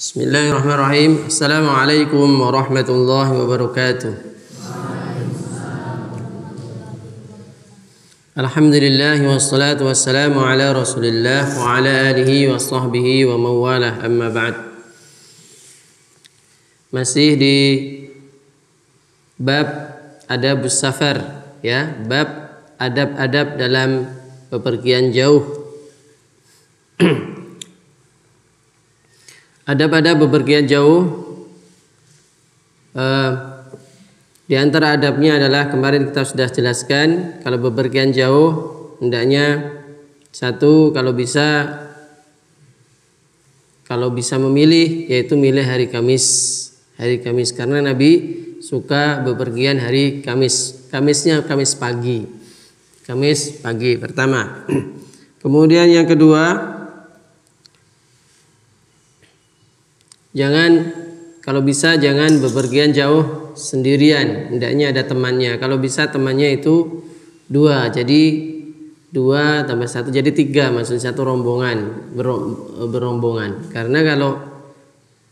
Bismillahirrahmanirrahim. Assalamualaikum warahmatullahi wabarakatuh. Alhamdulillah wassalatu wassalamu ala Rasulillah wa ala alihi wa sahbihi wa mawalah, amma ba'd. Masih di bab adabus safar, ya, bab adab-adab dalam bepergian jauh. Adab-adab bepergian jauh, di antara adabnya adalah kemarin kita sudah jelaskan, kalau bepergian jauh hendaknya satu, kalau bisa memilih, yaitu milih hari Kamis karena Nabi suka bepergian hari Kamis. Kamisnya Kamis pagi pertama. Kemudian yang kedua, kalau bisa jangan bepergian jauh sendirian, hendaknya ada temannya. Kalau bisa temannya itu dua, jadi 2 tambah 1 jadi 3, maksudnya satu rombongan, berombongan. Karena kalau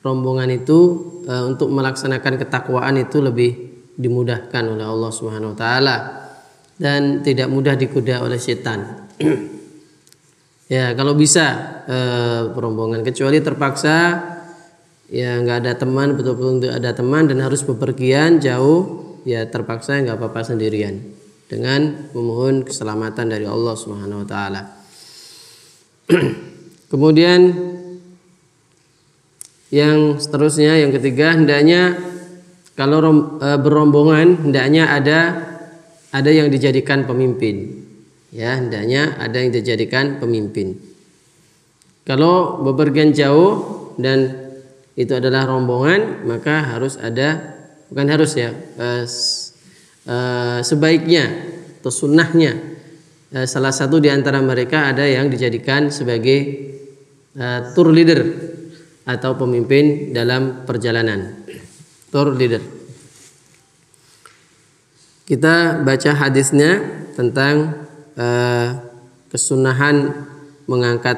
rombongan itu untuk melaksanakan ketakwaan itu lebih dimudahkan oleh Allah Subhanahu wa taala dan tidak mudah digoda oleh setan. Ya, kalau bisa berombongan, kecuali terpaksa ya nggak ada teman, betul-betul ada teman dan harus bepergian jauh, ya terpaksa nggak apa-apa sendirian dengan memohon keselamatan dari Allah Subhanahu wa taala. Kemudian yang seterusnya, yang ketiga, hendaknya kalau berombongan hendaknya ada yang dijadikan pemimpin. Ya, hendaknya ada yang dijadikan pemimpin. Kalau bepergian jauh dan itu adalah rombongan, maka harus ada, bukan harus ya, sebaiknya atau sunnahnya salah satu di antara mereka ada yang dijadikan sebagai tour leader atau pemimpin dalam perjalanan, tour leader. Kita baca hadisnya tentang kesunahan mengangkat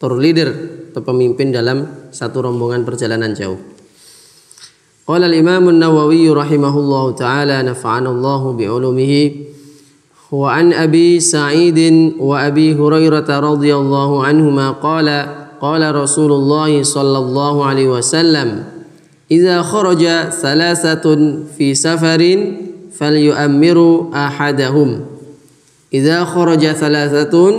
tour leader atau pemimpin dalam satu rombongan perjalanan jauh. Qala al-Imam an-Nawawi rahimahullahu taala, nafa'ana Allahu bi'ulumihi, wa an Abi Sa'id wa Abi Hurairah radhiyallahu anhuma qala Rasulullah sallallahu alaihi wasallam, idza kharaja thalathatun fi safarin falyu'ammiru ahadahum. Idza kharaja thalathatun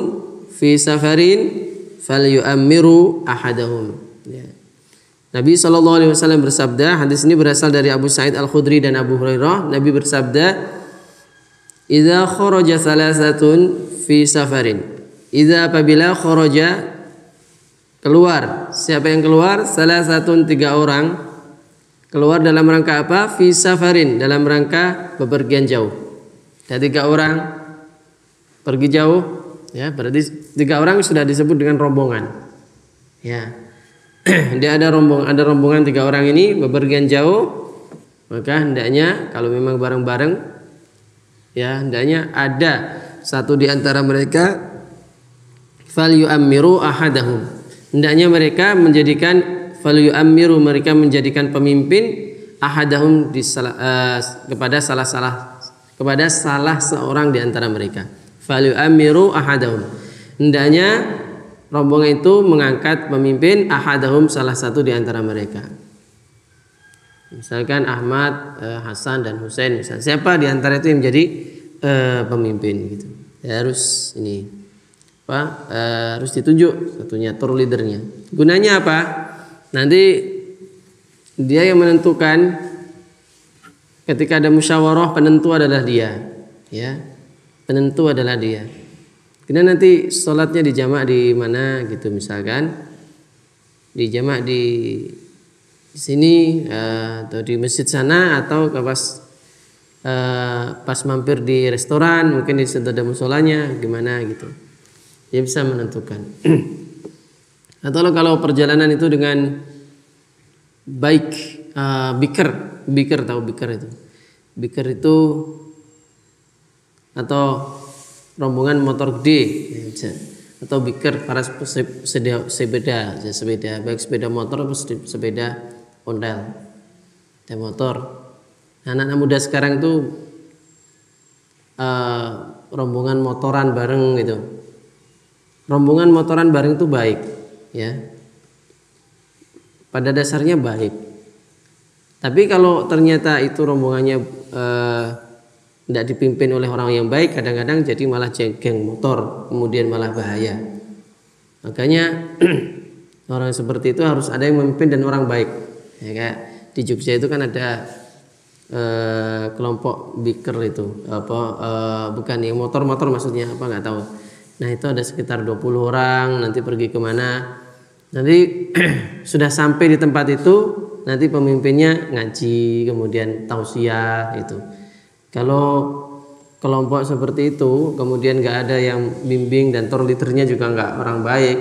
fi safarin falyu'ammiru ahadahum. Ya. Nabi SAW bersabda, hadis ini berasal dari Abu Sa'id Al-Khudri dan Abu Hurairah. Nabi bersabda, idza kharaja thalathatun fi safarin. Idza, apabila, kharaja, keluar. Siapa yang keluar? Thalathatun, 3 orang. Keluar dalam rangka apa? Fi safarin, dalam rangka bepergian jauh. Ada 3 orang pergi jauh, ya, berarti 3 orang sudah disebut dengan rombongan. Ya, dia ada rombongan 3 orang ini bepergian jauh, maka hendaknya kalau memang bareng-bareng, ya hendaknya ada satu di antara mereka falyu'ammiru ahadahum. Hendaknya mereka menjadikan mereka menjadikan pemimpin ahadahum kepada salah seorang di antara mereka. Falyu'ammiru ahadahum. Hendaknya rombongan itu mengangkat pemimpin ahadahum, salah satu di antara mereka. Misalkan Ahmad, Hasan dan Husain, misalnya. Siapa di antara itu yang menjadi pemimpin gitu. Ya, harus harus ditunjuk satunya, tour leadernya. Gunanya apa? Nanti dia yang menentukan, ketika ada musyawarah penentu adalah dia, ya. Penentu adalah dia. Kemudian nanti sholatnya dijamak di mana gitu, misalkan dijamak di sini atau di masjid sana, atau pas mampir di restoran mungkin di situ ada musholanya, gimana gitu. Dia bisa menentukan. Atau kalau perjalanan itu dengan baik, biker, tahu biker itu? Biker itu atau rombongan motor gede, atau bikir para sepeda baik sepeda motor atau sepeda ondel dan motor. Nah, anak-anak muda sekarang tuh rombongan motoran bareng gitu. Rombongan motoran bareng itu baik, ya. Pada dasarnya baik. Tapi kalau ternyata itu rombongannya tidak dipimpin oleh orang yang baik, kadang-kadang jadi malah geng motor, kemudian malah bahaya. Makanya orang seperti itu harus ada yang memimpin dan orang baik. Ya, kayak di Jogja itu kan ada kelompok biker itu, bukan yang motor-motor maksudnya apa nggak tahu. Nah itu ada sekitar 20 orang, nanti pergi kemana. Nanti sudah sampai di tempat itu, nanti pemimpinnya ngaji, kemudian tausiah itu. Kalau kelompok seperti itu kemudian nggak ada yang bimbing dan tour leadernya juga nggak orang baik,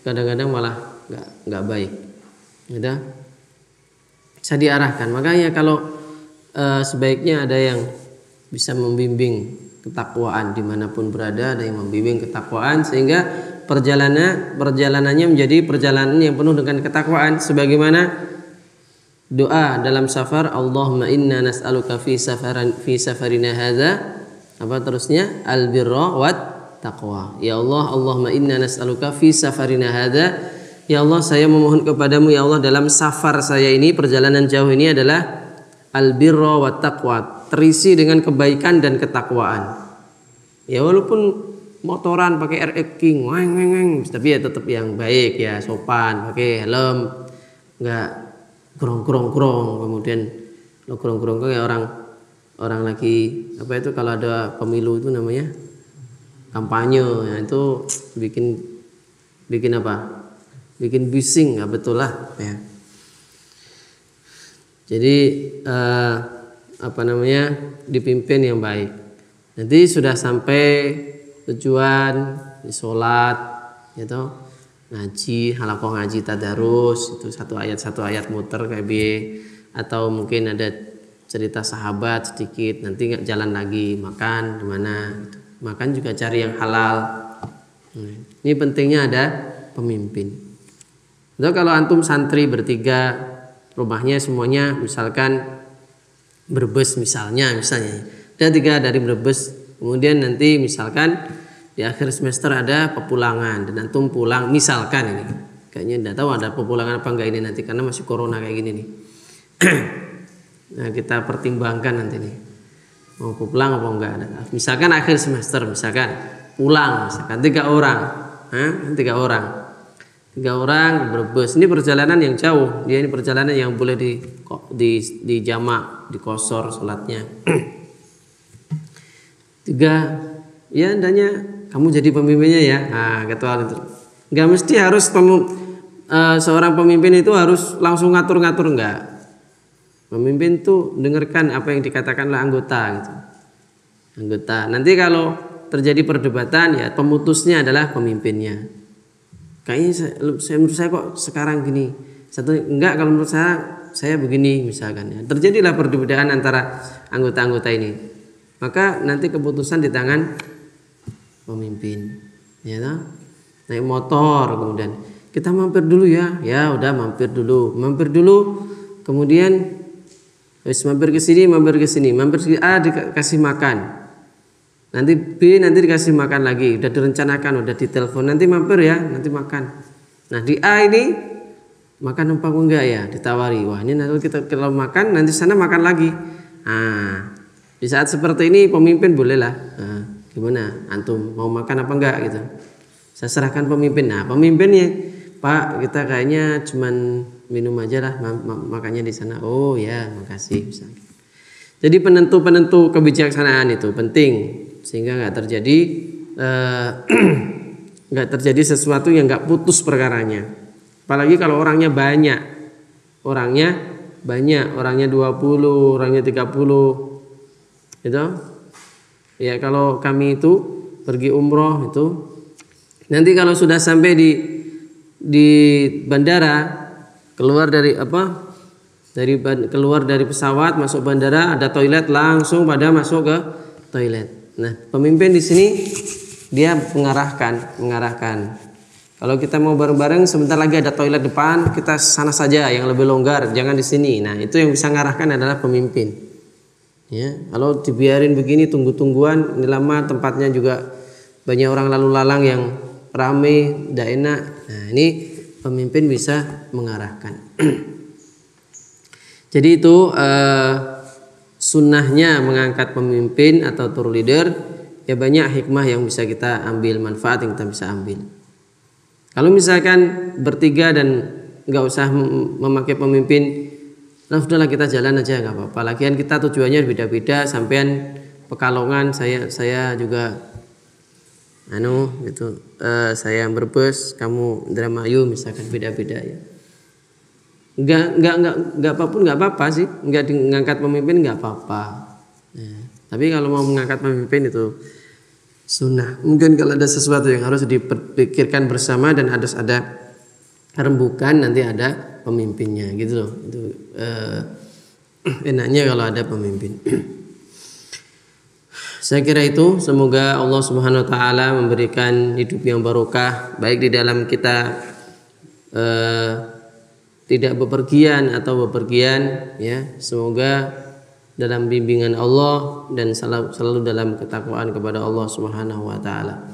kadang-kadang malah nggak baik, gitu. Bisa diarahkan. Makanya kalau sebaiknya ada yang bisa membimbing ketakwaan dimanapun berada, ada yang membimbing ketakwaan sehingga perjalanannya menjadi perjalanan yang penuh dengan ketakwaan, sebagaimana doa dalam safar, Allahumma inna nas'aluka fi safarina hadza, apa terusnya, albirra wat taqwa. Ya Allah, Allahumma inna nas'aluka fi safarina hadza, ya Allah saya memohon kepadamu ya Allah dalam safar saya ini, perjalanan jauh ini adalah albirra wat taqwa, terisi dengan kebaikan dan ketakwaan. Ya walaupun motoran pakai RX King, tapi ya tetap yang baik ya, sopan, pakai helm, enggak gerong, kemudian lo gerong kayak orang lagi apa itu kalau ada pemilu itu namanya kampanye, ya itu bikin apa? Bikin bising, nggak betul lah ya. Jadi apa namanya, dipimpin yang baik. Nanti sudah sampai tujuan, di sholat, gitu. Ngaji, halakoh ngaji tadarus, itu satu ayat muter kayak atau mungkin ada cerita sahabat sedikit, nanti jalan lagi makan di mana, gitu. Makan juga cari yang halal. Ini pentingnya ada pemimpin. Jadi kalau antum santri bertiga, rumahnya semuanya misalkan Brebes misalnya ada 3 dari Brebes, kemudian nanti misalkan di akhir semester ada pepulangan dan antum pulang misalkan, ini kayaknya tidak tahu ada pepulangan apa enggak ini nanti karena masih corona kayak gini nih. Nah kita pertimbangkan nanti nih mau pulang apa enggak. Misalkan akhir semester, misalkan pulang, misalkan 3 orang, 3 orang Brebes. Ini perjalanan yang jauh, dia ini perjalanan yang boleh di jamak, di qashar salatnya. 3 ya hendaknya kamu jadi pemimpinnya ya. Nah, ketua itu. Enggak mesti harus seorang pemimpin itu harus langsung ngatur-ngatur, enggak. Pemimpin tuh dengarkan apa yang dikatakan oleh anggota gitu. Anggota. Nanti kalau terjadi perdebatan ya pemutusnya adalah pemimpinnya. Kayaknya menurut saya kok sekarang gini. Satu enggak, kalau menurut saya begini misalkan ya. Terjadilah perdebatan antara anggota-anggota ini. Maka nanti keputusan di tangan pemimpin, ya toh? Naik motor kemudian kita mampir dulu ya udah mampir dulu, kemudian habis mampir ke sini, dikasih makan, nanti B nanti dikasih makan lagi, udah direncanakan, udah ditelepon, nanti mampir ya, nanti makan. Nah di A ini makan apa enggak ya, ditawari, wah ini nanti kita kalau makan nanti sana makan lagi. Nah di saat seperti ini pemimpin bolehlah. Gimana antum mau makan apa enggak gitu, saya serahkan pemimpin. Nah pemimpinnya, Pak kita kayaknya cuman minum aja lah, makannya di sana. Oh ya makasih misalnya. Jadi penentu kebijaksanaan itu penting sehingga nggak terjadi sesuatu yang nggak putus perkaranya. Apalagi kalau orangnya 20, orangnya 30 gitu. Ya kalau kami itu pergi umroh itu, nanti kalau sudah sampai di bandara, keluar dari pesawat masuk bandara ada toilet, langsung pada masuk ke toilet. Nah pemimpin di sini dia mengarahkan. Kalau kita mau bareng-bareng, sebentar lagi ada toilet depan, kita sana saja yang lebih longgar, jangan di sini. Nah, itu yang bisa mengarahkan adalah pemimpin. Ya, kalau dibiarin begini tunggu-tungguan, ini lama, tempatnya juga banyak orang lalu lalang yang rame, tidak enak. Nah, ini pemimpin bisa mengarahkan. Jadi itu sunnahnya mengangkat pemimpin atau tour leader. Ya banyak hikmah yang bisa kita ambil, manfaat yang kita bisa ambil. Kalau misalkan bertiga dan nggak usah memakai pemimpin, nah sudahlah kita jalan aja nggak apa-apa. Lagian kita tujuannya beda-beda. Sampean Pekalongan, saya juga gitu. Saya Brebes, kamu Indramayu, misalkan beda-beda ya. Nggak apapun nggak apa-apa sih. Nggak ngangkat pemimpin nggak apa-apa. Ya. Tapi kalau mau mengangkat pemimpin itu sunnah. Mungkin kalau ada sesuatu yang harus dipikirkan bersama dan harus ada rembukan, nanti ada pemimpinnya gitu loh. Itu enaknya kalau ada pemimpin. Saya kira itu, semoga Allah Subhanahu wa taala memberikan hidup yang barokah, baik di dalam kita tidak bepergian atau bepergian ya. Semoga dalam bimbingan Allah dan selalu dalam ketakwaan kepada Allah Subhanahu wa taala.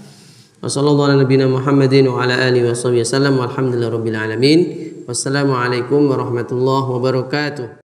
Wassallallahu ala nabiyina Muhammadin wa ala alihi wasallam. Walhamdulillahirabbil alamin. Wassalamualaikum warahmatullahi wabarakatuh.